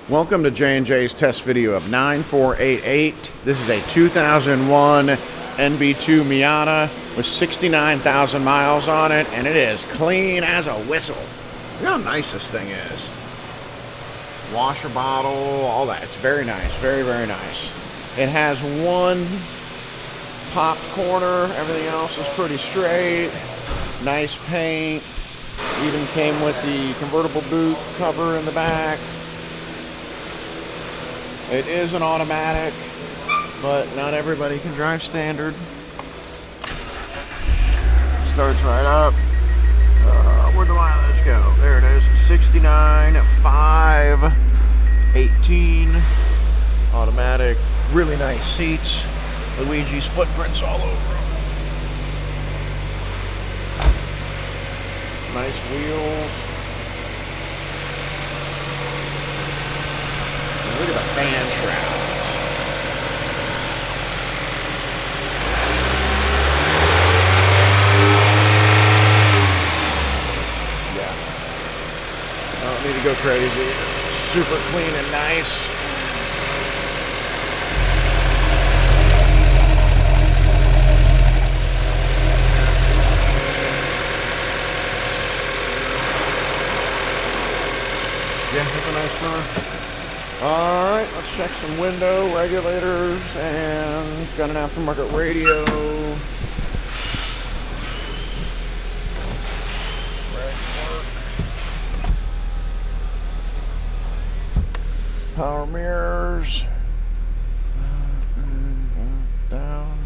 Welcome to J&J's test video of 9488. This is a 2001 NB2 Miata with 69,000 miles on it, and it is clean as a whistle. Look how nice this thing is. Washer bottle, all that. It's very nice, very, very nice. It has one popped corner. Everything else is pretty straight. Nice paint. Even came with the convertible boot cover in the back. It is an automatic, but not everybody can drive standard. Starts right up. Where'd the mileage go? There it is. 69 at 518. Automatic. Really nice seats. Luigi's footprints all over them. Nice wheels. Look at the fan shrouds. Yeah. I don't need to go crazy. Super clean and nice. Yeah, that's a nice car. Alright, let's check some window regulators, and it's got an aftermarket radio. Power mirrors. Down.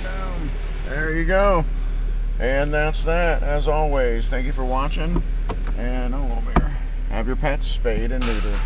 Down. There you go. And that's that. As always, thank you for watching. And a little beer. Have your pets spayed and neutered.